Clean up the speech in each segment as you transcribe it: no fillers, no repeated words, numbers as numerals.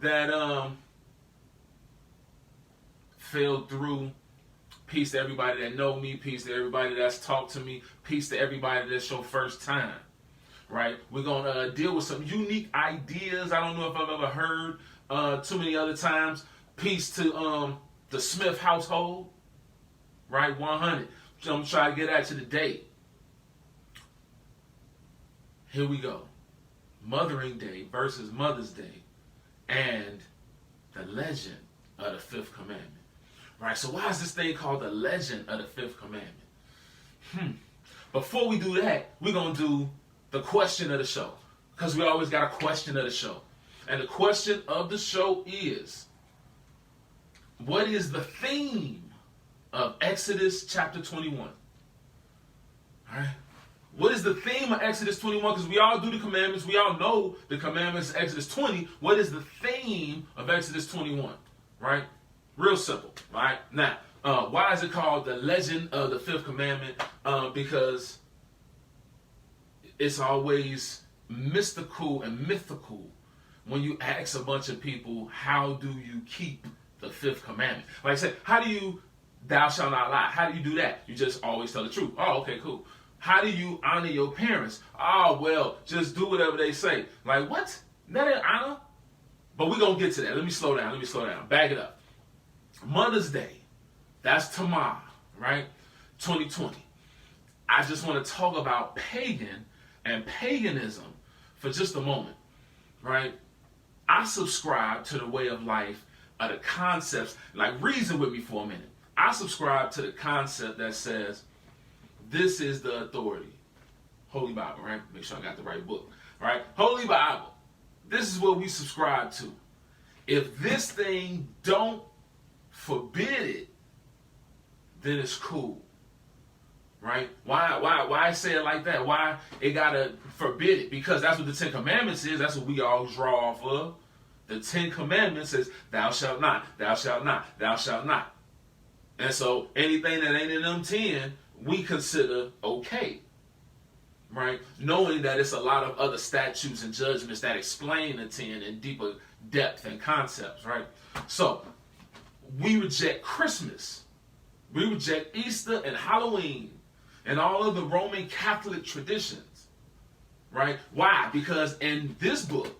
that fell through. Peace to everybody that know me. Peace to everybody that's talked to me. Peace to everybody that's your first time. Right? We're going to deal with some unique ideas. I don't know if I've ever heard too many other times. Peace to the Smith household. Right? 100. So I'm trying to get at you today. Here we go. Mothering Day versus Mother's Day and the legend of the fifth commandment. Right, so why is this thing called the legend of the fifth commandment? Before we do that, we're going to do the question of the show. Because we always got a question of the show. And the question of the show is, what is the theme of Exodus chapter 21? All right. What is the theme of Exodus 21? Because we all do the commandments. We all know the commandments of Exodus 20. What is the theme of Exodus 21? Right? Real simple, right? Now, why is it called the legend of the fifth commandment? Because it's always mystical and mythical when you ask a bunch of people, how do you keep the fifth commandment? Like I said, how do you, thou shalt not lie? How do you do that? You just always tell the truth. Oh, okay, cool. How do you honor your parents? Oh, well, just do whatever they say. Like, what? That ain't honor? But we're going to get to that. Let me slow down. Back it up. Mother's Day, that's tomorrow, right? 2020. I just want to talk about pagan and paganism for just a moment, right? I subscribe to the way of life of the concepts, like reason with me for a minute. I subscribe to the concept that says, this is the authority. Holy Bible, right? Make sure I got the right book, right? Holy Bible. This is what we subscribe to. If this thing don't forbid it, then it's cool. Right? Why say it like that? Why it gotta forbid it? Because that's what the Ten Commandments is. That's what we all draw off of. The Ten Commandments says, thou shalt not, thou shalt not, thou shalt not. And so anything that ain't in them 10, we consider okay. Right? Knowing that it's a lot of other statutes and judgments that explain the 10 in deeper depth and concepts, right? So we reject Christmas. We reject Easter and Halloween and all of the Roman Catholic traditions. Right? Why? Because in this book,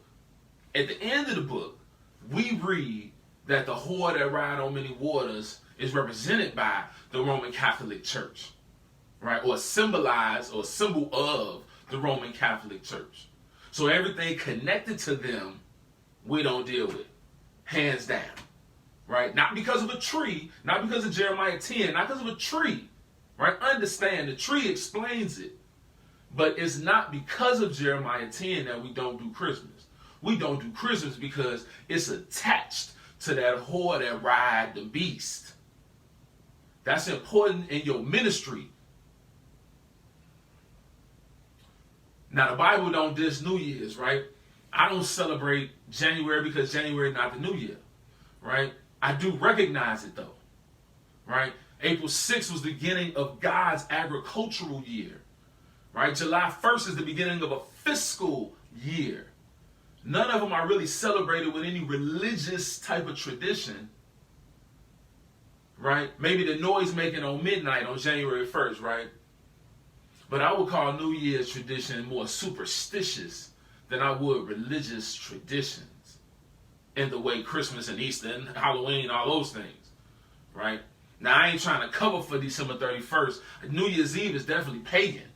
at the end of the book, we read that the whore that ride on many waters is represented by the Roman Catholic Church. Right? Or symbolized or symbol of the Roman Catholic Church. So everything connected to them, we don't deal with. Hands down. Right? Not because of a tree, not because of Jeremiah 10, not because of a tree. Right? Understand, the tree explains it. But it's not because of Jeremiah 10 that we don't do Christmas. We don't do Christmas because it's attached to that whore that ride the beast. That's important in your ministry. Now, the Bible don't diss New Year's, right? I don't celebrate January because January is not the New Year, right? I do recognize it, though, right? April 6th was the beginning of God's agricultural year, right? July 1st is the beginning of a fiscal year. None of them are really celebrated with any religious type of tradition, right? Maybe the noise making on midnight on January 1st, right? But I would call New Year's tradition more superstitious than I would religious traditions in the way Christmas and Easter and Halloween, all those things, right? Now, I ain't trying to cover for December 31st. New Year's Eve is definitely pagan,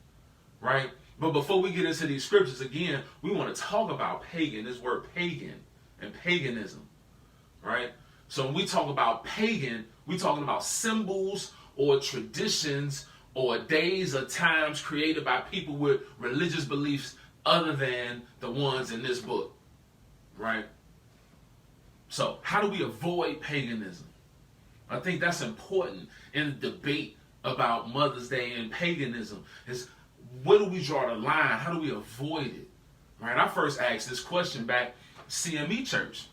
right? But before we get into these scriptures, again, we want to talk about pagan, this word pagan and paganism, right? So when we talk about pagan, we're talking about symbols or traditions or days or times created by people with religious beliefs other than the ones in this book, right? So how do we avoid paganism? I think that's important in the debate about Mother's Day and paganism is where do we draw the line? How do we avoid it? Right? I first asked this question back CME Church,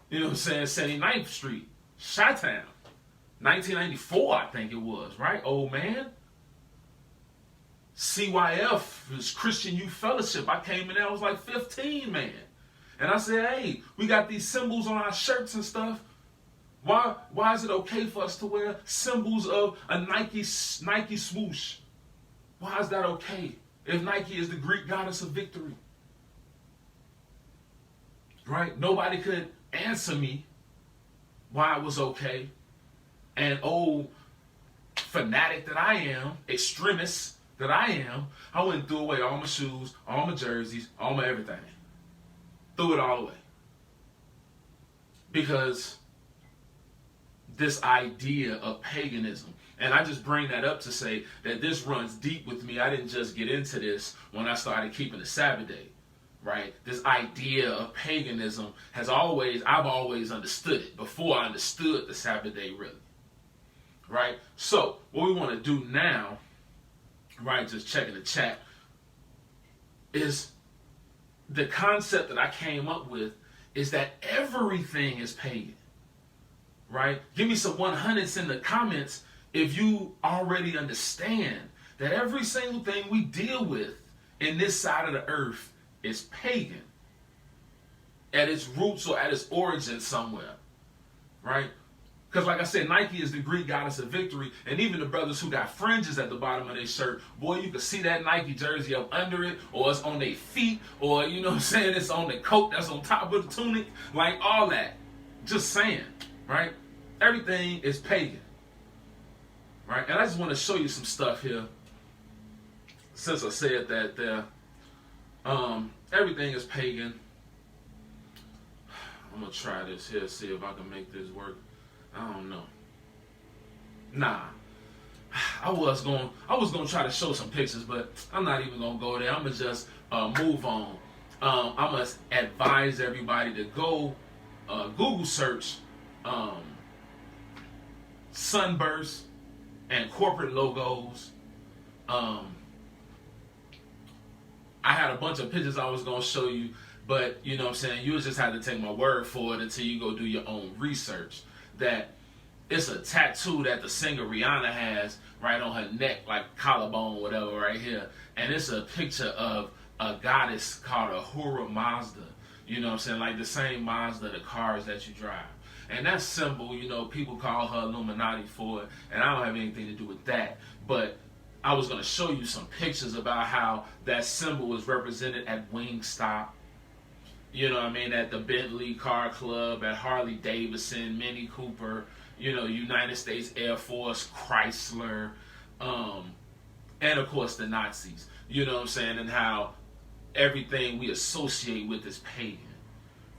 you know what I'm saying, 79th Street, Chi-Town, 1994 I think it was, right? Old man. CYF is Christian Youth Fellowship. I came in there, I was like 15, man. And I said, hey, we got these symbols on our shirts and stuff. Why is it okay for us to wear symbols of a Nike swoosh? Why is that okay if Nike is the Greek goddess of victory? Right? Nobody could answer me why it was okay. And old fanatic that I am, extremist that I am, I went and threw away all my shoes, all my jerseys, all my everything. Threw it all away. Because this idea of paganism, and I just bring that up to say that this runs deep with me. I didn't just get into this when I started keeping the Sabbath day, right? This idea of paganism I've always understood it before I understood the Sabbath day really, right? So what we want to do now, right, just checking the chat, is the concept that I came up with is that everything is pagan. Right? Give me some 100s in the comments if you already understand that every single thing we deal with in this side of the earth is pagan at its roots or at its origin somewhere. Right? Because like I said, Nike is the Greek goddess of victory, and even the brothers who got fringes at the bottom of their shirt, boy, you can see that Nike jersey up under it, or it's on their feet, or you know what I'm saying, it's on the coat that's on top of the tunic, like all that. Just saying, right? Everything is pagan, right? And I just want to show you some stuff here. Since I said that there, everything is pagan. I'm gonna try this here, see if I can make this work. I don't know. Nah, I was gonna try to show some pictures, but I'm not even gonna go there. I'm gonna just move on. I must advise everybody to go Google search sunburst and corporate logos. I had a bunch of pictures I was going to show you, but you know what I'm saying, you just have to take my word for it until you go do your own research. That it's a tattoo that the singer Rihanna has right on her neck, like collarbone, whatever, right here. And it's a picture of a goddess called Ahura Mazda. You know what I'm saying? Like the same Mazda, the cars that you drive. And that symbol, you know, people call her Illuminati for it, and I don't have anything to do with that. But I was going to show you some pictures about how that symbol is represented at Wingstop. You know what I mean? At the Bentley Car Club, at Harley Davidson, Mini Cooper, you know, United States Air Force, Chrysler, and of course the Nazis. You know what I'm saying? And how everything we associate with is pagan,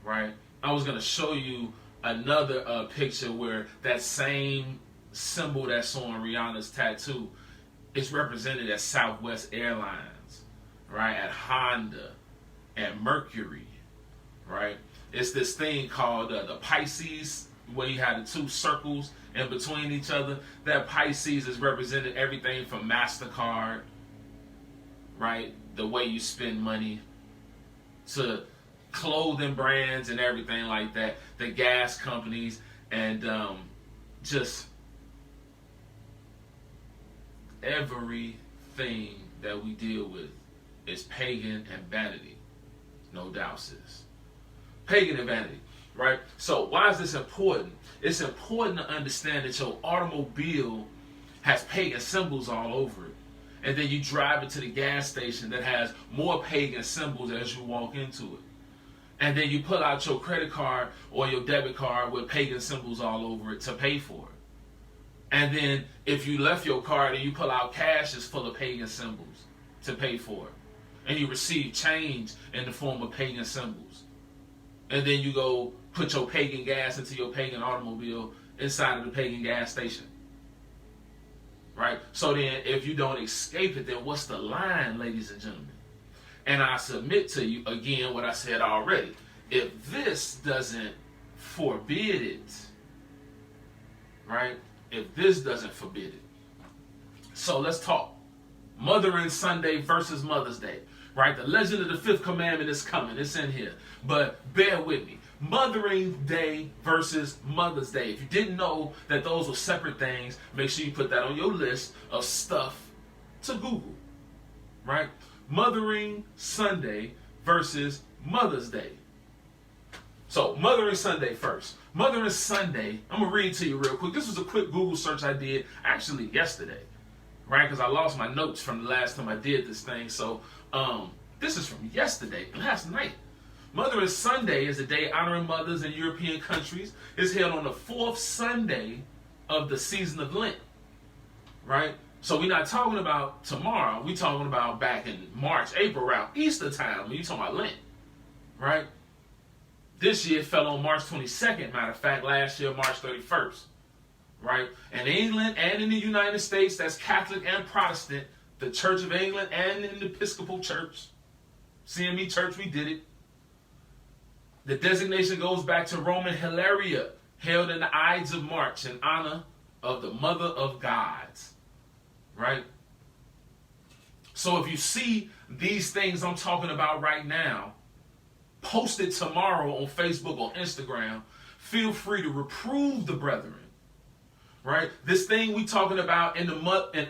right? I was going to show you another picture where that same symbol that's on Rihanna's tattoo is represented at Southwest Airlines, right? At Honda, at Mercury, right? It's this thing called the Pisces, where you have the two circles in between each other. That Pisces is represented everything from MasterCard, right? The way you spend money, to clothing brands and everything like that, the gas companies, and just everything that we deal with is pagan and vanity. No doubt, sis. Pagan and vanity, right? So why is this important? It's important to understand that your automobile has pagan symbols all over it. And then you drive it to the gas station that has more pagan symbols as you walk into it. And then you pull out your credit card or your debit card with pagan symbols all over it to pay for it. And then if you left your card and you pull out cash, it's full of pagan symbols to pay for it. And you receive change in the form of pagan symbols. And then you go put your pagan gas into your pagan automobile inside of the pagan gas station. Right? So then if you don't escape it, then what's the line, ladies and gentlemen? And I submit to you, again, what I said already. If this doesn't forbid it, right? If this doesn't forbid it. So let's talk. Mothering Sunday versus Mother's Day, right? The legend of the fifth commandment is coming. It's in here. But bear with me. Mothering Day versus Mother's Day. If you didn't know that those were separate things, make sure you put that on your list of stuff to Google, right? Mothering Sunday versus Mother's Day. So Mothering Sunday first. Mothering Sunday, I'm going to read to you real quick. This was a quick Google search I did actually yesterday, right? Because I lost my notes from the last time I did this thing. So this is from yesterday, last night. Mothering Sunday is a day honoring mothers in European countries. It's held on the fourth Sunday of the season of Lent, right? So we're not talking about tomorrow. We're talking about back in March, April, around Easter time when you're talking about Lent, right? This year fell on March 22nd, matter of fact, last year, March 31st, right? In England and in the United States, that's Catholic and Protestant, the Church of England and in the Episcopal Church, CME Church, we did it. The designation goes back to Roman Hilaria, held in the Ides of March in honor of the Mother of Gods, right? So if you see these things I'm talking about right now, posted tomorrow on Facebook or Instagram, feel free to reprove the brethren, right? This thing we talking about in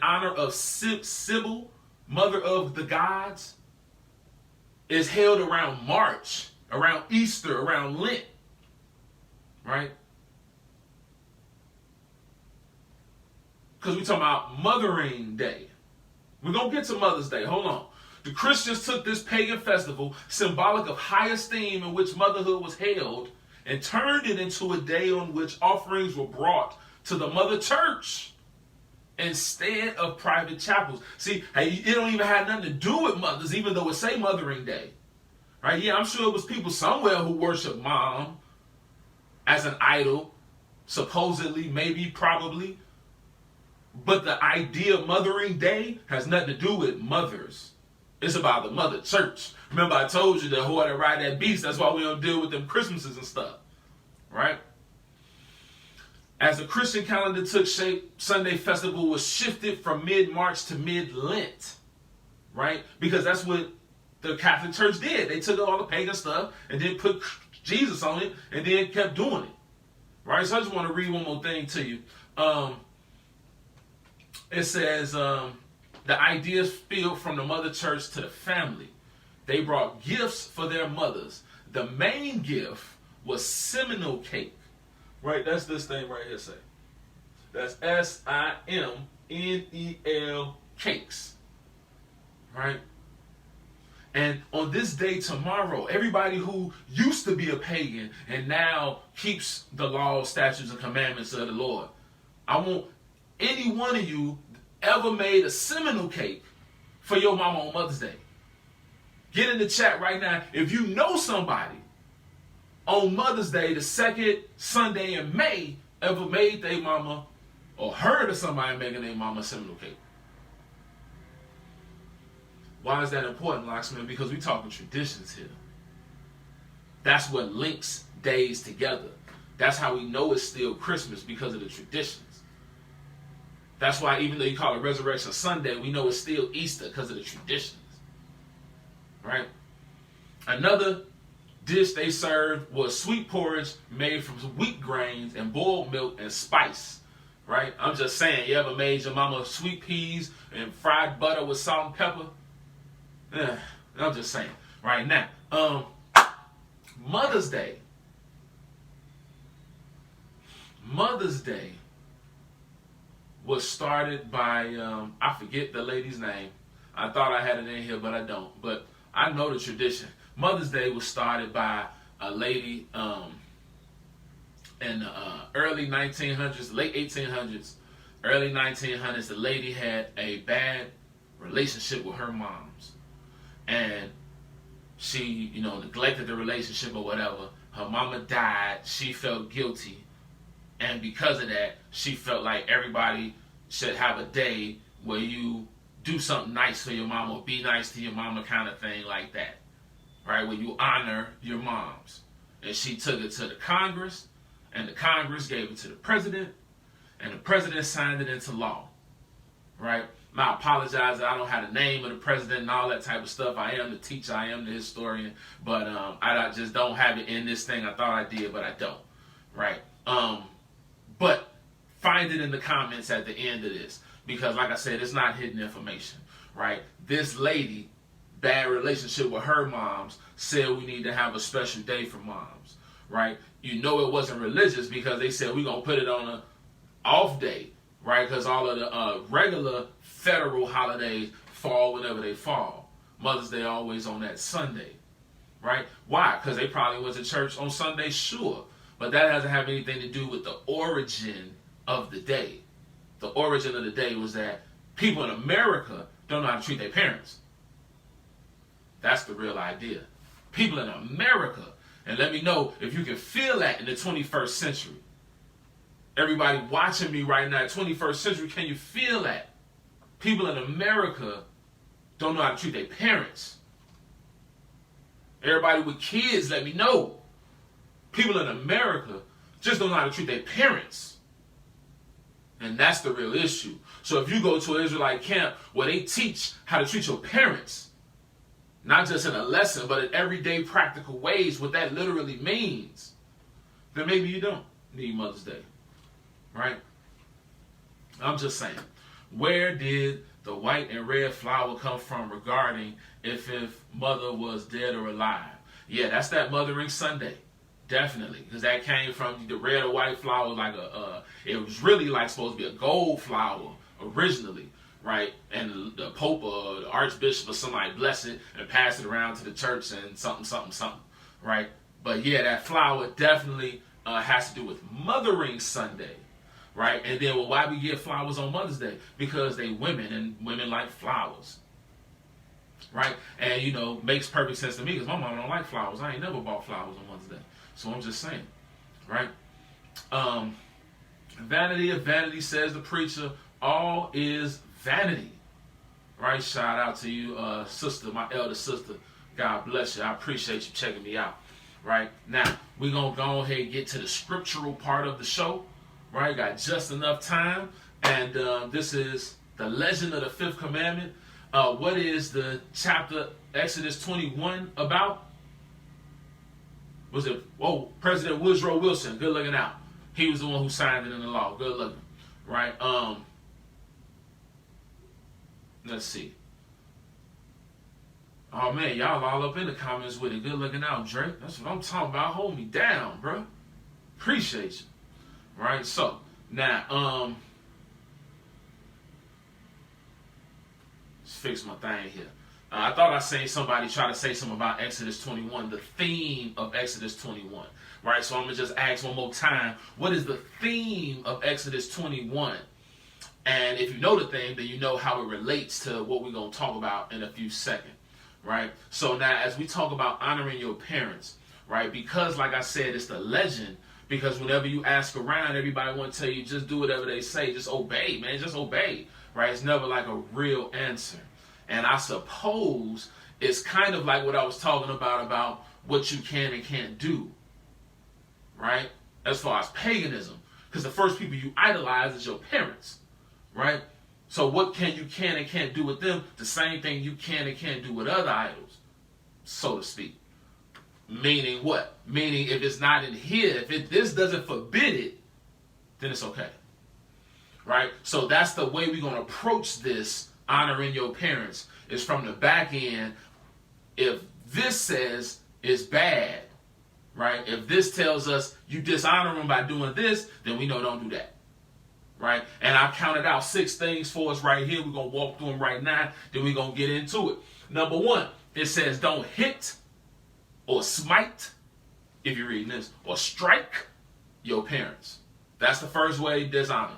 honor of Sybil, Mother of the Gods, is held around March, around Easter, around Lent, right? Because we're talking about Mothering Day. We're going to get to Mother's Day. Hold on. The Christians took this pagan festival, symbolic of high esteem in which motherhood was held, and turned it into a day on which offerings were brought to the Mother Church instead of private chapels. See, hey, it don't even have nothing to do with mothers, even though it say Mothering Day. Right? Yeah, I'm sure it was people somewhere who worship mom as an idol, supposedly, maybe, probably. But the idea of Mothering Day has nothing to do with mothers. It's about the Mother Church. Remember I told you the whore that ride that beast, that's why we don't deal with them Christmases and stuff. Right? As the Christian calendar took shape, Sunday festival was shifted from mid-March to mid-Lent. Right? Because that's what the Catholic Church did. They took all the pagan stuff and then put Jesus on it and then kept doing it. Right? So I just want to read one more thing to you. It says, the ideas spilled from the Mother Church to the family. They brought gifts for their mothers. The main gift was Seminole cake. Right? That's this thing right here, say. That's SIMNEL cakes. Right? And on this day tomorrow, everybody who used to be a pagan and now keeps the laws, statutes, and commandments of the Lord, I want any one of you ever made a Seminole cake for your mama on Mother's Day. Get in the chat right now. If you know somebody on Mother's Day, the second Sunday in May, ever made their mama or heard of somebody making their mama a Seminole cake. Why is that important, Locksmith? Because we're talking traditions here. That's what links days together. That's how we know it's still Christmas, because of the traditions. That's why even though you call it Resurrection Sunday, we know it's still Easter because of the traditions. Right? Another dish they served was sweet porridge made from wheat grains and boiled milk and spice. Right? I'm just saying, you ever made your mama sweet peas and fried butter with salt and pepper? Yeah, I'm just saying. Right now, Mother's Day. Mother's Day was started by, I forget the lady's name. I thought I had it in here, but I don't. But I know the tradition. Mother's Day was started by a lady in the early 1900s, late 1800s, early 1900s. The lady had a bad relationship with her moms. And she, neglected the relationship or whatever. Her mama died. She felt guilty. And because of that, she felt like everybody should have a day where you do something nice for your mama, or be nice to your mama, kind of thing like that. Right? Where you honor your moms. And she took it to the Congress, and the Congress gave it to the president, and the president signed it into law. Right? Now, I apologize that I don't have the name of the president and all that type of stuff. I am the teacher, I am the historian, but I just don't have it in this thing. I thought I did, but I don't. Right? But find it in the comments at the end of this, because like I said, it's not hidden information. Right? This lady, bad relationship with her moms, said we need to have a special day for moms. right? You know it wasn't religious because they said we're going to put it on a off day, right? Because all of the regular federal holidays fall whenever they fall. Mother's Day always on that Sunday, right? Why? Because they probably went to church on Sunday, sure. But that doesn't have anything to do with the origin of the day. The origin of the day was that people in America don't know how to treat their parents. That's the real idea. People in America, and let me know if you can feel that in the 21st century. Everybody watching me right now, 21st century, can you feel that? People in America don't know how to treat their parents. Everybody with kids, let me know. People in America just don't know how to treat their parents. And that's the real issue. So if you go to an Israelite camp where they teach how to treat your parents, not just in a lesson, but in everyday practical ways, what that literally means, then maybe you don't need Mother's Day. Right? I'm just saying. Where did the white and red flower come from regarding if mother was dead or alive? Yeah, that's that Mothering Sunday. Definitely. Because that came from the red or white flower, like it was really like supposed to be a gold flower originally. Right? And the Pope or the Archbishop or somebody bless it and pass it around to the church and something. Right? But yeah, that flower definitely has to do with Mothering Sunday. Right? And then, well, why we get flowers on Mother's Day? Because they women, and women like flowers. Right? And, you know, makes perfect sense to me because my mom don't like flowers. I ain't never bought flowers on Mother's Day. So I'm just saying. Right? Vanity of vanity, says the preacher. All is vanity. Right? Shout out to you, sister, my elder sister. God bless you. I appreciate you checking me out. Right? Now, we're going to go ahead and get to the scriptural part of the show. Right, got just enough time, and this is the legend of the fifth commandment. What is the chapter Exodus 21 about? Was it? Oh, President Woodrow Wilson. Good looking out. He was the one who signed it in the law. Good looking, right? Let's see. Oh man, y'all all up in the comments with it. Good looking out, Drake. That's what I'm talking about. Hold me down, bro. Appreciate you. Right, so now let's fix my thing here. I thought I seen somebody try to say something about Exodus 21, the theme of Exodus 21. Right, so I'm gonna just ask one more time, what is the theme of Exodus 21? And if you know the theme, then you know how it relates to what we're gonna talk about in a few seconds. Right, so now as we talk about honoring your parents, right, because like I said, it's the legend. Because whenever you ask around, everybody want to tell you, just do whatever they say. Just obey, man. Just obey. Right? It's never like a real answer. And I suppose it's kind of like what I was talking about what you can and can't do. Right? As far as paganism. Because the first people you idolize is your parents. Right? So what can and can't do with them? The same thing you can and can't do with other idols. So to speak. Meaning what? Meaning if it's not in here, if this doesn't forbid it, then it's okay. Right? So that's the way we're going to approach this, honoring your parents, is from the back end. If this says it's bad, right? If this tells us you dishonor them by doing this, then we know don't do that. Right? And I counted out 6 things for us right here. We're going to walk through them right now. Then we're going to get into it. Number 1, it says don't hit or smite, if you're reading this, or strike your parents. That's the first way, dishonor.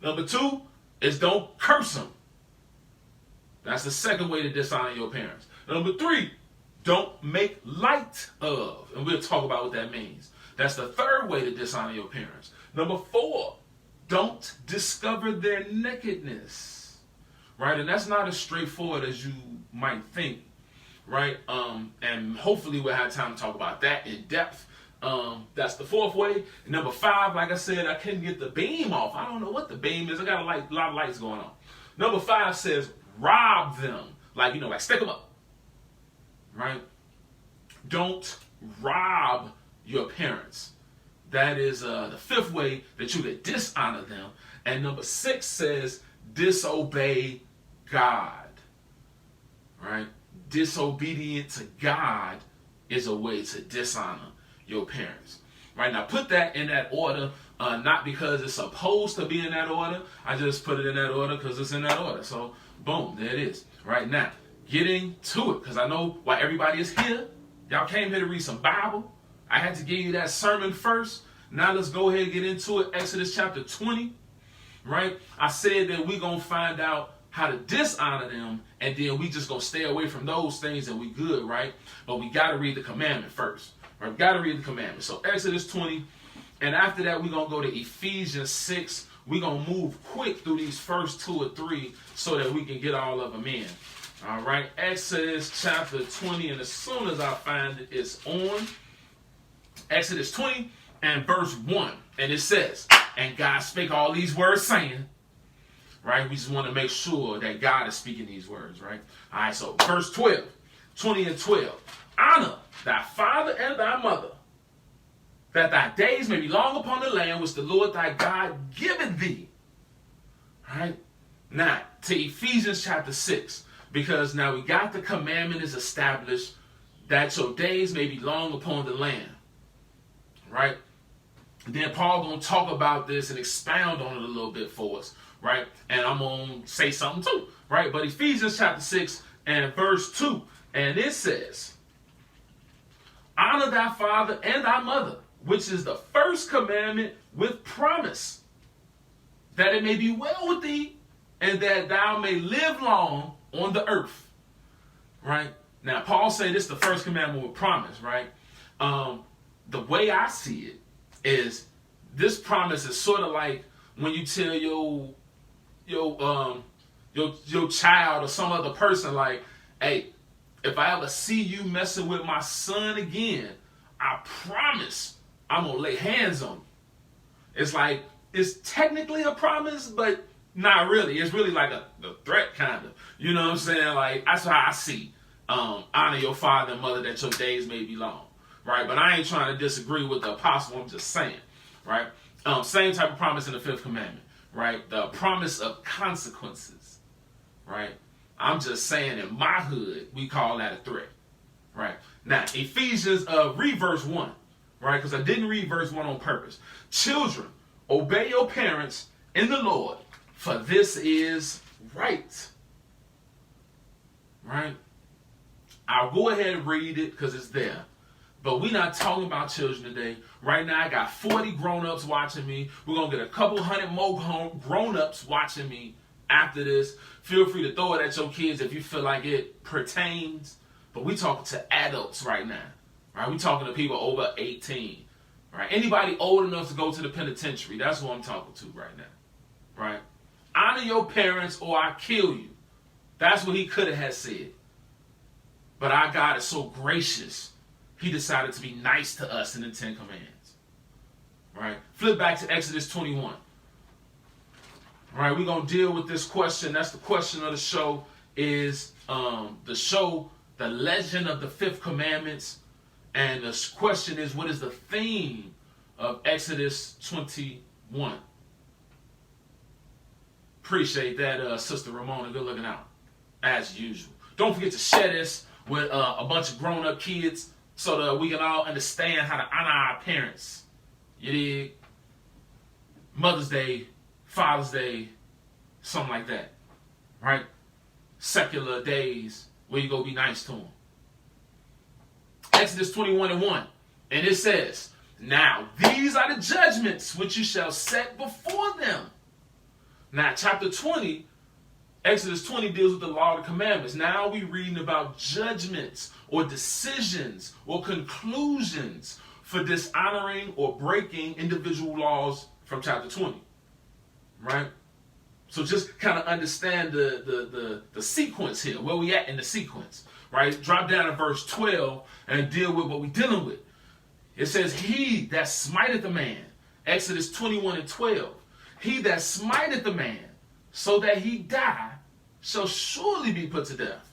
Number 2 is don't curse them. That's the second way to dishonor your parents. Number 3, don't make light of. And we'll talk about what that means. That's the third way to dishonor your parents. Number 4, don't discover their nakedness. Right? And that's not as straightforward as you might think. Right? And hopefully we'll have time to talk about that in depth. That's the 4th way. And number 5, like I said, I couldn't get the beam off. I don't know what the beam is. I got a lot of lights going on. Number 5 says rob them. Like, like stick them up. Right? Don't rob your parents. That is the 5th way that you could dishonor them. And number 6 says disobey God. Right? Disobedient to God is a way to dishonor your parents. Right, now put that in that order, not because it's supposed to be in that order. I just put it in that order because it's in that order. So boom, there it is. Right, now getting to it, because I know why everybody is here. Y'all came here to read some Bible. I had to give you that sermon first. Now let's go ahead and get into it. Exodus chapter 20. Right, I said that we're going to find out how to dishonor them, and then we just going to stay away from those things and we good, right? But we got to read the commandment first. Right, we got to read the commandment. So Exodus 20, and after that we're going to go to Ephesians 6. We're going to move quick through these first 2 or 3 so that we can get all of them in. All right, Exodus chapter 20, and as soon as I find it, it's on. Exodus 20 and verse 1, and it says, and God spake all these words saying, right? We just want to make sure that God is speaking these words, right? All right, so verse 12, 20 and 12. Honor thy father and thy mother, that thy days may be long upon the land which the Lord thy God giveth thee. All right? Now, to Ephesians chapter 6, because now we got the commandment is established that your days may be long upon the land. Right? Then Paul going to talk about this and expound on it a little bit for us, right? And I'm going to say something too, right? But Ephesians chapter 6 and verse 2, and it says, honor thy father and thy mother, which is the first commandment with promise, that it may be well with thee, and that thou may live long on the earth, right? Now, Paul said this is the first commandment with promise, right? The way I see it is this promise is sort of like when you tell your child or some other person, like, hey, if I ever see you messing with my son again, I promise I'm gonna lay hands on you. It's like, it's technically a promise, but not really. It's really like a threat, kind of. You know what I'm saying? Like, that's how I see honor your father and mother that your days may be long. Right, but I ain't trying to disagree with the apostle. I'm just saying, right? Same type of promise in the 5th commandment, right? The promise of consequences, right? I'm just saying in my hood, we call that a threat, right? Now, Ephesians, read verse 1, right? Because I didn't read verse 1 on purpose. Children, obey your parents in the Lord, for this is right, right? I'll go ahead and read it because it's there. But we're not talking about children today. Right now, I got 40 grown-ups watching me. We're going to get a couple hundred more grown-ups watching me after this. Feel free to throw it at your kids if you feel like it pertains. But we're talking to adults right now. Right? We're talking to people over 18. Right? Anybody old enough to go to the penitentiary, that's who I'm talking to right now. Right? Honor your parents or I kill you. That's what he could have said. But our God is so gracious. He decided to be nice to us in the 10 Commandments. Right? Flip back to Exodus 21. Right? We're going to deal with this question. That's the question of the show. Is the legend of the 5th Commandments. And the question is, what is the theme of Exodus 21? Appreciate that, Sister Ramona. Good looking out. As usual. Don't forget to share this with a bunch of grown-up kids, so that we can all understand how to honor our parents. You dig? Mother's Day, Father's Day, something like that. Right? Secular days where you go be nice to them. Exodus 21 and 1. And it says, now these are the judgments which you shall set before them. Now chapter 20, Exodus 20 deals with the law of the commandments. Now we're reading about judgments or decisions or conclusions for dishonoring or breaking individual laws from chapter 20. Right? So just kind of understand the sequence here, where we at in the sequence. Right? Drop down to verse 12 and deal with what we're dealing with. It says, he that smiteth a man, Exodus 21 and 12, he that smiteth a man so that he die shall surely be put to death.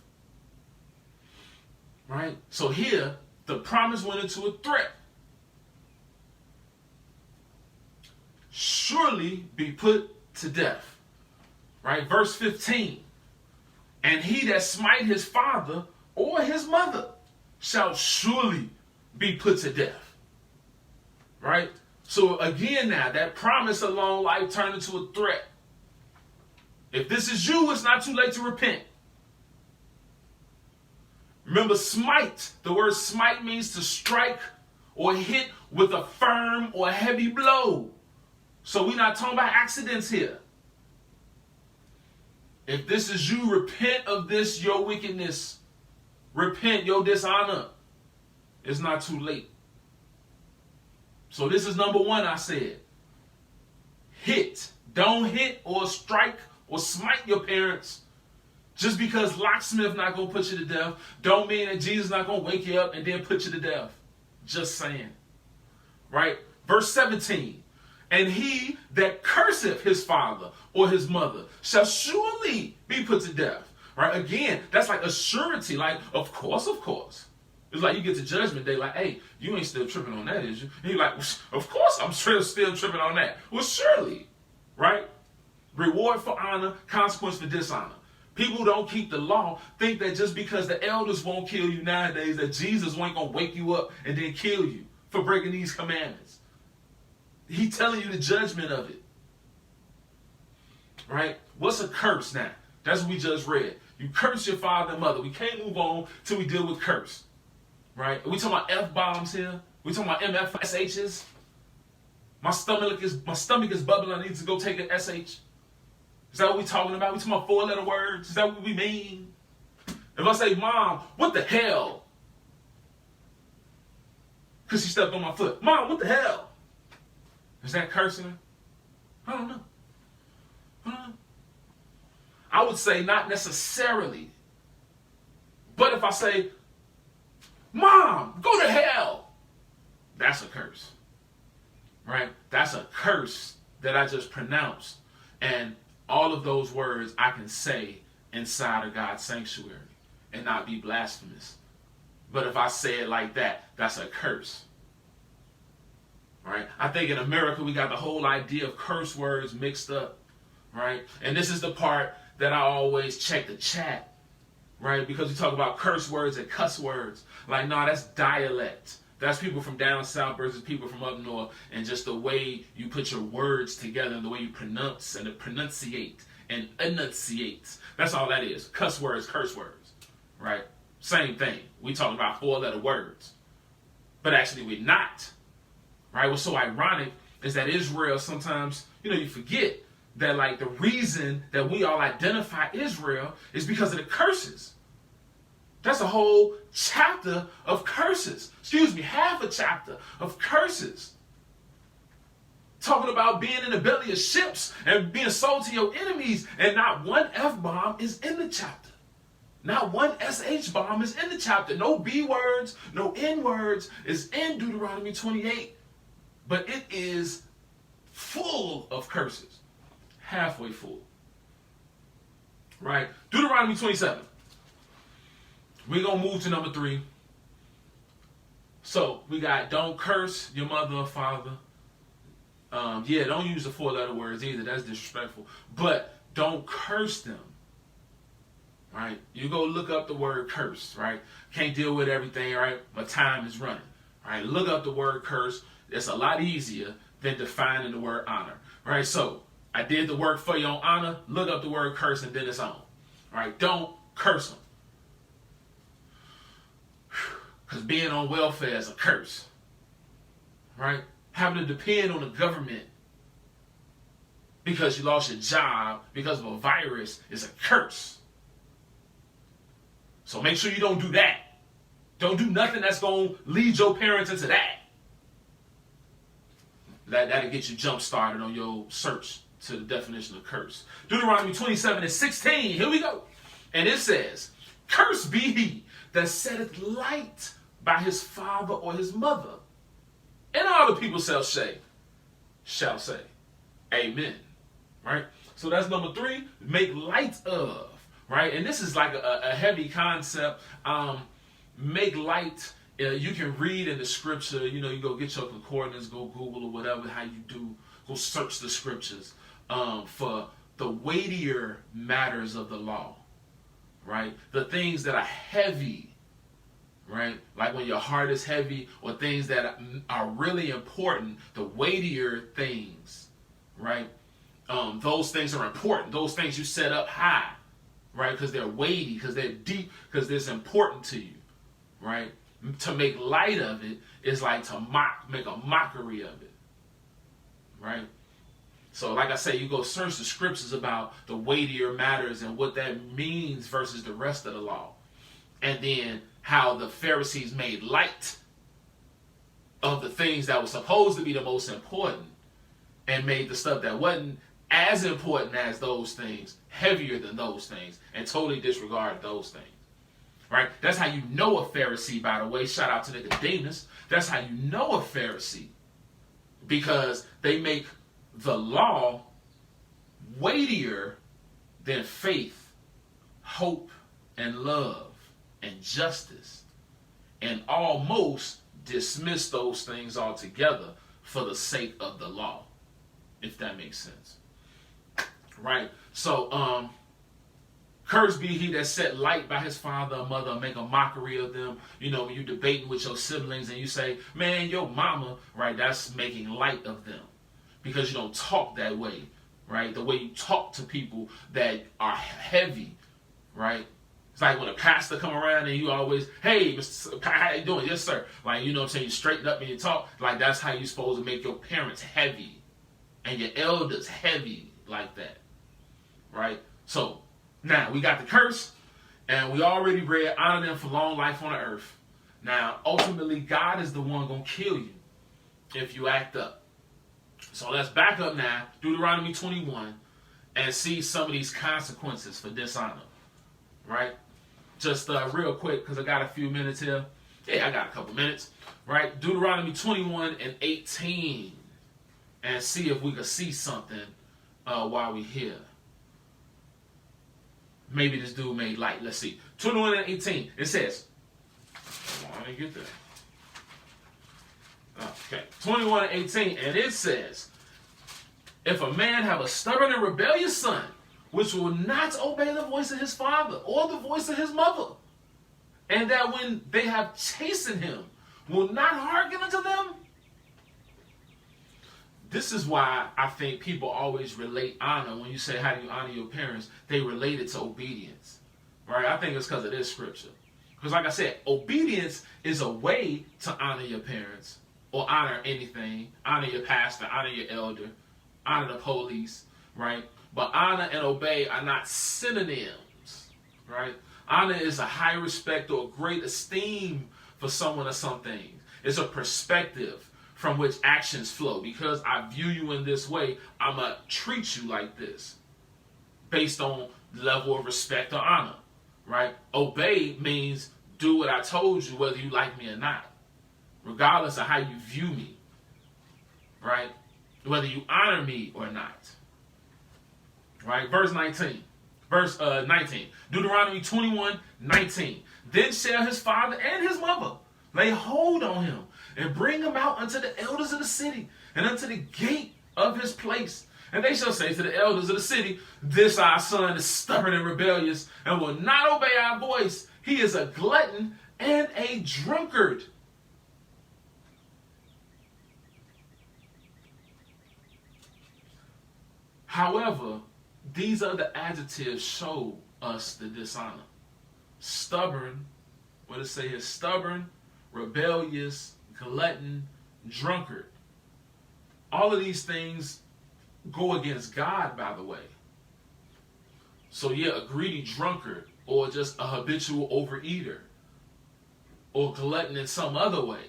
Right? So here, the promise went into a threat. Surely be put to death. Right? Verse 15. And he that smite his father or his mother shall surely be put to death. Right? So again now, that promise of long life turned into a threat. If this is you, it's not too late to repent. Remember, smite. The word smite means to strike or hit with a firm or heavy blow. So we're not talking about accidents here. If this is you, repent of this, your wickedness. Repent your dishonor. It's not too late. So this is number one I said. Hit. Don't hit or strike or smite your parents. Just because locksmith not going to put you to death, don't mean that Jesus not going to wake you up and then put you to death. Just saying. Right? Verse 17. And he that curseth his father or his mother shall surely be put to death. Right? Again, that's like a surety. Like, of course, of course. It's like you get to judgment day, like, hey, you ain't still tripping on that, is you? And you're like, well, of course I'm still tripping on that. Well, surely. Right? Reward for honor, consequence for dishonor. People who don't keep the law think that just because the elders won't kill you nowadays, that Jesus ain't going to wake you up and then kill you for breaking these commandments. He's telling you the judgment of it. Right? What's a curse now? That's what we just read. You curse your father and mother. We can't move on till we deal with curse. Right? Are we talking about F-bombs here? We talking about MFSHs? My stomach is bubbling. I need to go take an SH. Is that what we talking about? We talking about 4-letter words? Is that what we mean? If I say, Mom, what the hell? Because she stepped on my foot. Mom, what the hell? Is that cursing? I don't know. I would say not necessarily. But if I say, Mom, go to hell, that's a curse. Right? That's a curse that I just pronounced. And all of those words I can say inside of God's sanctuary and not be blasphemous. But if I say it like that, that's a curse. Right? I think in America we got the whole idea of curse words mixed up. Right? And this is the part that I always check the chat. Right? Because we talk about curse words and cuss words. Like, nah, that's dialect. That's people from down south versus people from up north, and just the way you put your words together, and the way you pronounce and pronunciate and enunciate. That's all that is. Cuss words, curse words. Right? Same thing. We talk about 4-letter words. But actually we're not. Right? What's so ironic is that Israel sometimes, you forget that like the reason that we all identify Israel is because of the curses. That's a whole chapter of curses. Half a chapter of curses. Talking about being in the belly of ships and being sold to your enemies, and not one F-bomb is in the chapter. Not one SH bomb is in the chapter. No B words, no N words is in Deuteronomy 28. But it is full of curses. Halfway full. Right? Deuteronomy 27. We're going to move to number 3. So, we got don't curse your mother or father. Don't use the 4-letter words either. That's disrespectful. But don't curse them. Right? You go look up the word curse. Right? Can't deal with everything. Right? My time is running. Right? Look up the word curse. It's a lot easier than defining the word honor. Right? So, I did the work for you on honor. Look up the word curse and then it's on. Right? Don't curse them. Because being on welfare is a curse. Right? Having to depend on the government because you lost your job because of a virus is a curse. So make sure you don't do that. Don't do nothing that's going to lead your parents into that. That'll get you jump started on your search to the definition of curse. Deuteronomy 27:16. Here we go. And it says, cursed be he that setteth light by his father or his mother. And all the people shall say, amen. Right? So that's number 3, make light of. Right? And this is like a heavy concept. Make light. You can read in the scripture, you go get your concordance, go Google or whatever, how you do, go search the scriptures for the weightier matters of the law. Right? The things that are heavy. right? Like when your heart is heavy or things that are really important, the weightier things, right? Those things are important. Those things you set up high, right? Because they're weighty, because they're deep, because it's important to you, right? To make light of it is like to make a mockery of it, right? So like I say, you go search the scriptures about the weightier matters and what that means versus the rest of the law. And then how the Pharisees made light of the things that were supposed to be the most important and made the stuff that wasn't as important as those things heavier than those things and totally disregarded those things. Right? That's how you know a Pharisee, by the way. Shout out to Nicodemus. That's how you know a Pharisee. Because they make the law weightier than faith, hope, and love, and justice, and almost dismiss those things altogether for the sake of the law, if that makes sense. Right? So, cursed be he that set light by his father or mother, make a mockery of them. You know, when you're debating with your siblings and you say, man, your mama, right, that's making light of them. Because you don't talk that way, right? The way you talk to people that are heavy, right? It's like when a pastor come around and you always, hey, Mr. How you doing? Yes, sir. Like, you know what I'm saying? You straighten up and you talk. Like, that's how you're supposed to make your parents heavy and your elders heavy like that, right? So, now, we got the curse, and we already read, honor them for long life on the earth. Now, ultimately, God is the one going to kill you if you act up. So let's back up now, Deuteronomy 21, and see some of these consequences for dishonor, right? Just real quick, because I got a few minutes here. Yeah, I got a couple minutes, right? Deuteronomy 21 and 18, and see if we can see something while we're here. Maybe this dude made light. Let's see. 21 and 18. It says, let me get there. Okay. 21 and 18. And it says, if a man have a stubborn and rebellious son, which will not obey the voice of his father or the voice of his mother, and that when they have chastened him, will not hearken unto them. This is why I think people always relate honor. When you say, how do you honor your parents? They relate it to obedience. Right? I think it's because of this scripture. Because like I said, obedience is a way to honor your parents or honor anything. Honor your pastor, honor your elder, honor the police. Right? But honor and obey are not synonyms. Right? Honor is a high respect or great esteem for someone or something. It's a perspective from which actions flow. Because I view you in this way, I'm going to treat you like this based on level of respect or honor, right? Obey means do what I told you whether you like me or not, regardless of how you view me, right? Whether you honor me or not, right? Verse 19. Deuteronomy 21:19. Then shall his father and his mother lay hold on him and bring him out unto the elders of the city and unto the gate of his place. And they shall say to the elders of the city, this our son is stubborn and rebellious and will not obey our voice. He is a glutton and a drunkard. However, these other adjectives show us the dishonor. Stubborn, what does it say here? Stubborn, rebellious, glutton, drunkard. All of these things go against God, by the way. So yeah, a greedy drunkard or just a habitual overeater or glutton in some other way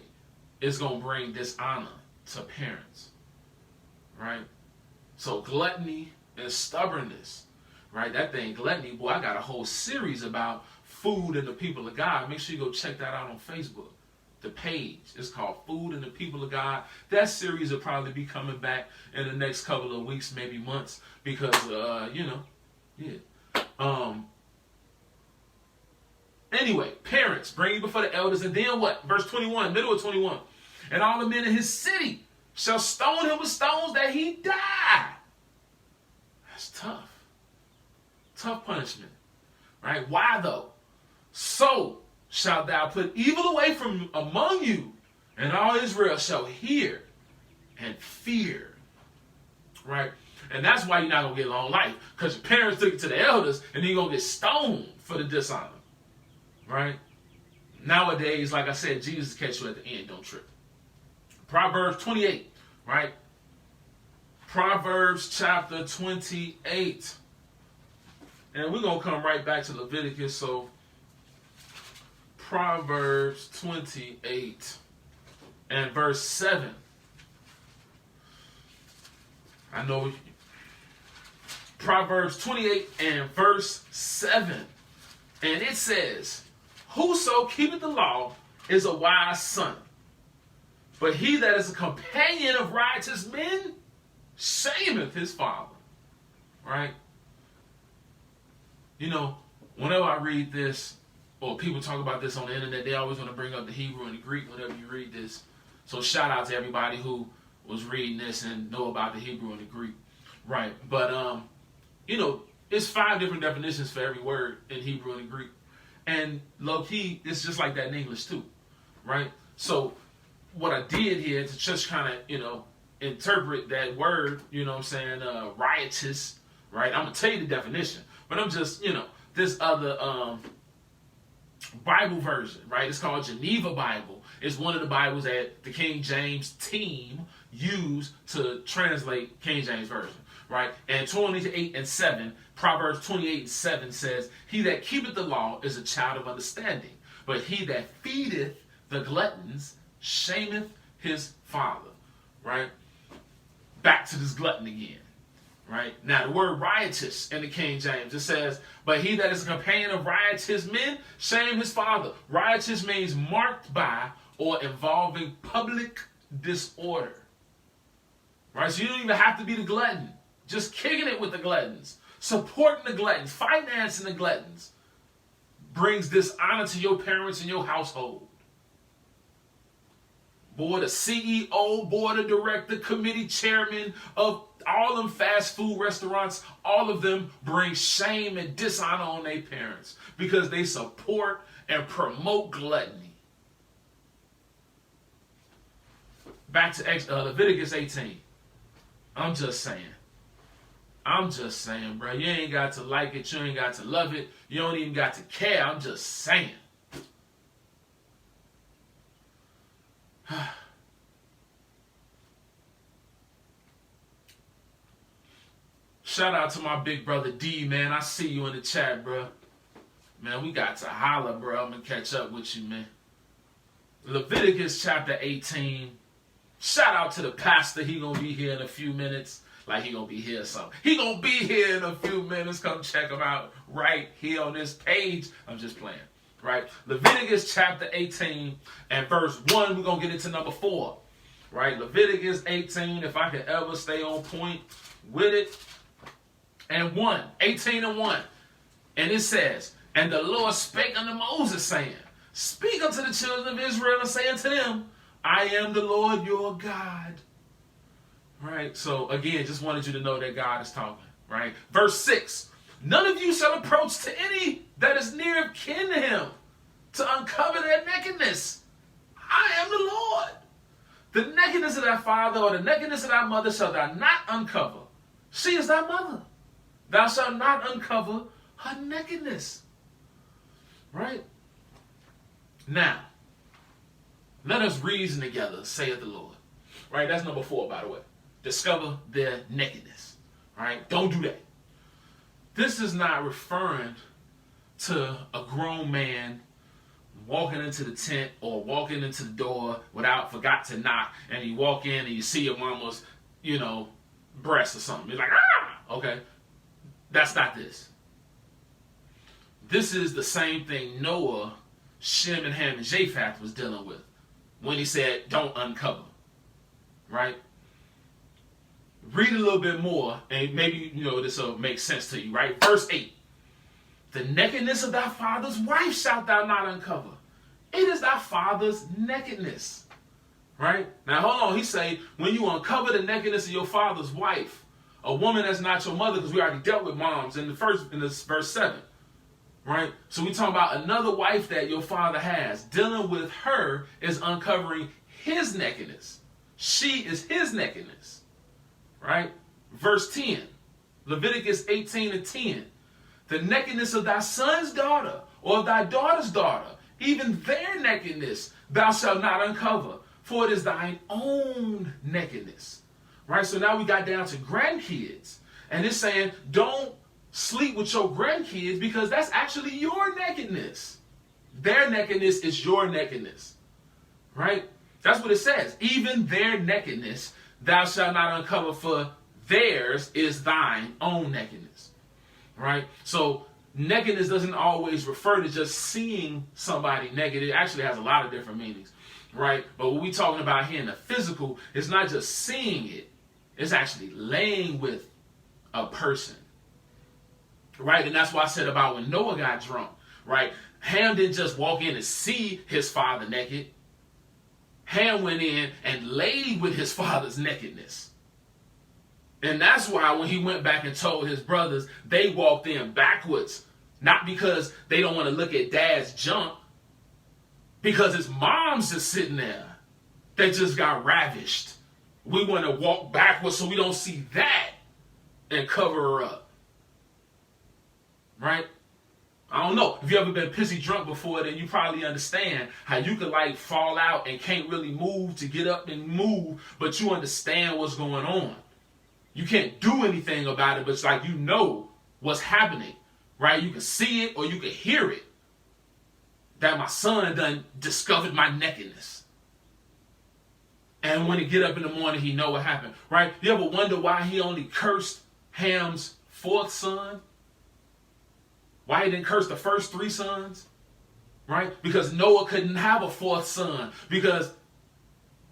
is going to bring dishonor to parents, right? So gluttony and stubbornness, right? That thing, gluttony, boy, I got a whole series about food and the people of God. Make sure you go check that out on Facebook. The page is called Food and the People of God. That series will probably be coming back in the next couple of weeks, maybe months, because Anyway, parents, bring you before the elders, and then what? Verse 21, middle of 21. And all the men in his city shall stone him with stones that he die. That's tough. Tough punishment. Right? Why though? So shalt thou put evil away from among you, and all Israel shall hear and fear. Right? And that's why you're not going to get long life. Because your parents took it to the elders, and then you're going to get stoned for the dishonor. Right? Nowadays, like I said, Jesus catch you at the end. Don't trip. Proverbs 28. Right? Proverbs chapter 28. And we're going to come right back to Leviticus. So, Proverbs 28 and verse 7. I know Proverbs 28 and verse 7. And it says, whoso keepeth the law is a wise son, but he that is a companion of righteous men shameth his father. Right? You know, whenever I read this, or people talk about this on the internet, they always want to bring up the Hebrew and the Greek whenever you read this. So shout out to everybody who was reading this and know about the Hebrew and the Greek. Right. But, you know, it's 5 different definitions for every word in Hebrew and the Greek. And low-key, it's just like that in English too. Right? So what I did here to just kind of, you know, interpret that word, you know what I'm saying, riotous, right? I'm going to tell you the definition. But I'm just, you know, this other Bible version, right? It's called Geneva Bible. It's one of the Bibles that the King James team used to translate King James Version, right? And 28 and 7, Proverbs 28 and 7 says, he that keepeth the law is a child of understanding, but he that feedeth the gluttons shameth his father, right? Back to this glutton again. Right? Now, the word riotous in the King James, it says, but he that is a companion of riotous men, shame his father. Riotous means marked by or involving public disorder. Right? So you don't even have to be the glutton. Just kicking it with the gluttons. Supporting the gluttons. Financing the gluttons. Brings dishonor to your parents and your household. Board of CEO, board of director, committee chairman of all them fast food restaurants, all of them bring shame and dishonor on their parents because they support and promote gluttony. Back to Leviticus 18. I'm just saying, bro. You ain't got to like it. You ain't got to love it. You don't even got to care. I'm just saying. Shout out to my big brother D, man. I see you in the chat, bro. Man, we got to holler, bro. I'm going to catch up with you, man. Leviticus chapter 18. Shout out to the pastor. He going to be here in a few minutes. Like he going to be here or something. He going to be here in a few minutes. Come check him out right here on this page. I'm just playing. Right? Leviticus chapter 18 and verse 1. We're going to get into number 4. Right? Leviticus 18. If I can ever stay on point with it. And 1. 18 and 1. And it says, and the Lord spake unto Moses, saying, speak unto the children of Israel and say unto them, I am the Lord your God. Right? So again, just wanted you to know that God is talking. Right? Verse 6. None of you shall approach to any that is near of kin to him to uncover their nakedness. I am the Lord. The nakedness of thy father or the nakedness of thy mother shall thou not uncover. She is thy mother. Thou shalt not uncover her nakedness. Right? Now, let us reason together, saith the Lord. Right? That's number 4, by the way. Discover their nakedness. Right? Don't do that. This is not referring to a grown man walking into the tent or walking into the door forgot to knock, and you walk in and you see your mama's, breast or something. You're like, ah! Okay. That's not this. This is the same thing Noah, Shem, and Ham, and Japheth was dealing with when he said, don't uncover. Right? Read a little bit more, and maybe, this will make sense to you, right? Verse 8. The nakedness of thy father's wife shalt thou not uncover. It is thy father's nakedness. Right? Now, hold on. He say, when you uncover the nakedness of your father's wife, a woman that's not your mother, because we already dealt with moms in this verse 7. Right? So we talk about another wife that your father has. Dealing with her is uncovering his nakedness. She is his nakedness. Right? Verse 10. Leviticus 18:10. The nakedness of thy son's daughter or of thy daughter's daughter, even their nakedness, thou shalt not uncover, for it is thine own nakedness. Right? So now we got down to grandkids. And it's saying, don't sleep with your grandkids because that's actually your nakedness. Their nakedness is your nakedness. Right? That's what it says. Even their nakedness thou shalt not uncover, for theirs is thine own nakedness. Right? So nakedness doesn't always refer to just seeing somebody naked. It actually has a lot of different meanings. Right? But what we're talking about here in the physical is not just seeing it. It's actually laying with a person. Right? And that's why I said about when Noah got drunk. Right? Ham didn't just walk in and see his father naked. Ham went in and laid with his father's nakedness. And that's why when he went back and told his brothers, they walked in backwards. Not because they don't want to look at dad's junk. Because his mom's just sitting there. They just got ravished. We want to walk backwards so we don't see that and cover her up. Right? I don't know. If you ever been pissy drunk before, then you probably understand how you could like fall out and can't really move to get up and move, but you understand what's going on. You can't do anything about it, but it's like you know what's happening, right? You can see it or you can hear it. That my son done discovered my nakedness. And when he get up in the morning, he know what happened, right? You ever wonder why he only cursed Ham's fourth son? Why he didn't curse the first three sons? Right? Because Noah couldn't have a fourth son because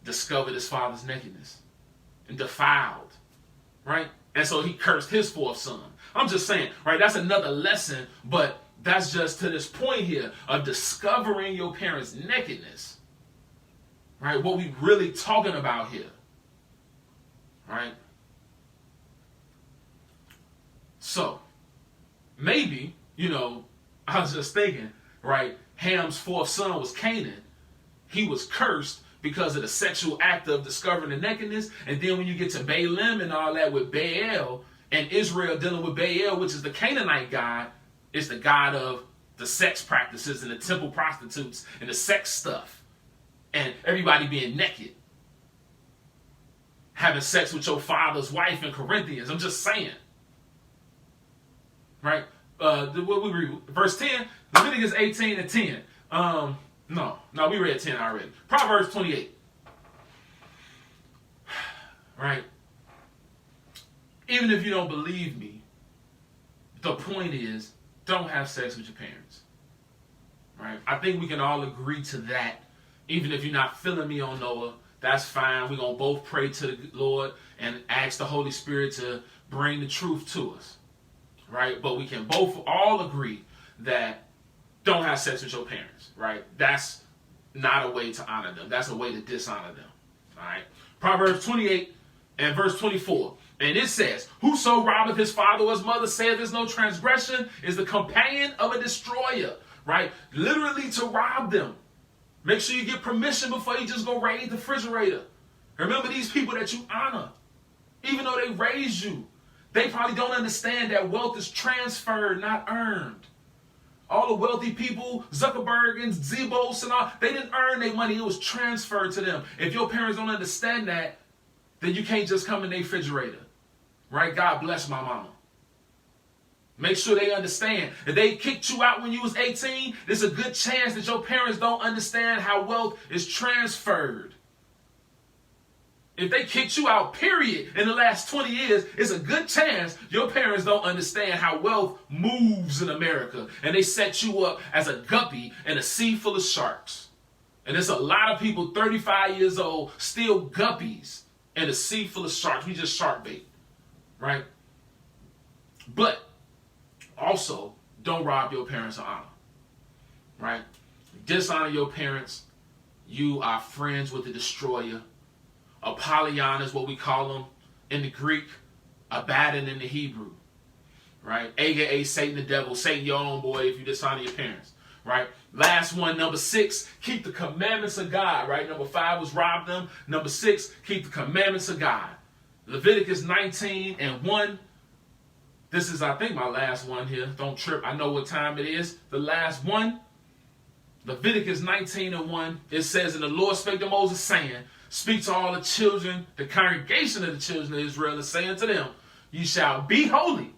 discovered his father's nakedness and defiled. Right? And so he cursed his fourth son. I'm just saying, right? That's another lesson, but that's just to this point here of discovering your parents' nakedness. Right? What we really talking about here. Right? So, maybe, I was just thinking, right? Ham's fourth son was Canaan. He was cursed because of the sexual act of discovering the nakedness. And then when you get to Balaam and all that with Baal, and Israel dealing with Baal, which is the Canaanite god, is the god of the sex practices and the temple prostitutes and the sex stuff. And everybody being naked. Having sex with your father's wife in Corinthians. I'm just saying. Right? What we read? Verse 10, Leviticus 18:10. No, we read 10 already. Proverbs 28. Right? Even if you don't believe me, the point is, don't have sex with your parents. Right? I think we can all agree to that. Even if you're not feeling me on Noah, that's fine. We're going to both pray to the Lord and ask the Holy Spirit to bring the truth to us. Right? But we can both all agree that don't have sex with your parents. Right? That's not a way to honor them. That's a way to dishonor them. All right? Proverbs 28 and verse 24. And it says, whoso robbeth his father or his mother, saith there's no transgression, is the companion of a destroyer. Right? Literally to rob them. Make sure you get permission before you just go raid the refrigerator. Remember these people that you honor. Even though they raised you. They probably don't understand that wealth is transferred, not earned. All the wealthy people, Zuckerberg and Zebos and all, they didn't earn their money. It was transferred to them. If your parents don't understand that, then you can't just come in their refrigerator. Right? God bless my mama. Make sure they understand. If they kicked you out when you was 18, there's a good chance that your parents don't understand how wealth is transferred. If they kicked you out, period, in the last 20 years, it's a good chance your parents don't understand how wealth moves in America. And they set you up as a guppy in a sea full of sharks. And there's a lot of people 35 years old, still guppies in a sea full of sharks. We just shark bait, right? But also, don't rob your parents of honor, right? Dishonor your parents. You are friends with the destroyer. Apollyon is what we call them in the Greek, Abaddon in the Hebrew. right? AKA Satan the devil, Satan your own boy if you dishonor your parents, right? Last one, number 6, keep the commandments of God, right? Number 5 was rob them. Number 6, keep the commandments of God. Leviticus 19:1. This is, I think, my last one here. Don't trip. I know what time it is. The last one. Leviticus 19:1. It says, and the Lord spake to Moses, saying, speak to all the children, the congregation of the children of Israel, and say unto them, you shall be holy,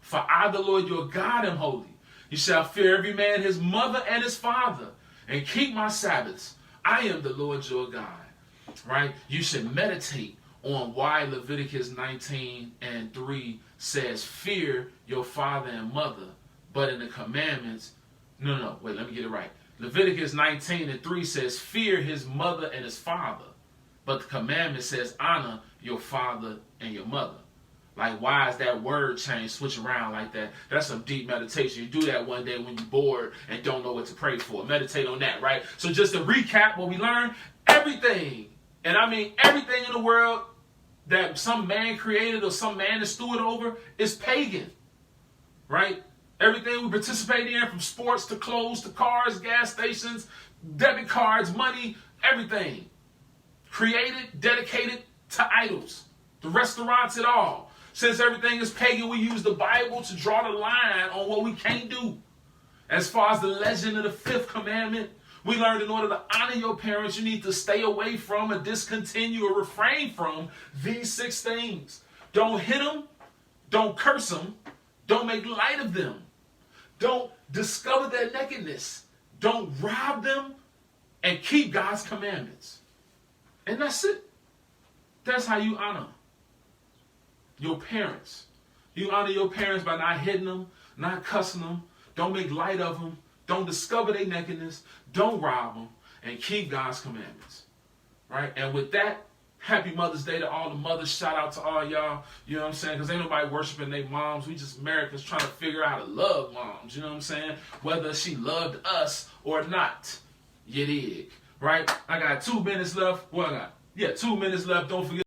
for I, the Lord your God, am holy. You shall fear every man his mother and his father, and keep my Sabbaths. I am the Lord your God. Right? You should meditate on why Leviticus 19:3 says, fear your father and mother. But in the commandments, no, wait, let me get it right. Leviticus 19:3 says, fear his mother and his father. But the commandment says, honor your father and your mother. Like, why is that word change switch around like that? That's some deep meditation. You do that one day when you're bored and don't know what to pray for. Meditate on that, right? So just to recap what we learned, everything, and I mean everything in the world that some man created or some man is steward over is pagan, right? Everything we participate in, from sports to clothes to cars, gas stations, debit cards, money, everything. Created, dedicated to idols. The restaurants, it all. Since everything is pagan, we use the Bible to draw the line on what we can't do. As far as the legend of the 5th commandment, we learned in order to honor your parents, you need to stay away from or discontinue or refrain from these 6 things. Don't hit them. Don't curse them. Don't make light of them. Don't discover their nakedness. Don't rob them. And keep God's commandments. And that's it. That's how you honor your parents. You honor your parents by not hitting them, not cussing them. Don't make light of them. Don't discover their nakedness. Don't rob them. And keep God's commandments. Right? And with that, happy Mother's Day to all the mothers. Shout out to all y'all. You know what I'm saying? Because ain't nobody worshiping their moms. We just Americans trying to figure out how to love moms. You know what I'm saying? Whether she loved us or not. You dig. Right? I got 2 minutes left. Well, I got 2 minutes left. Don't forget.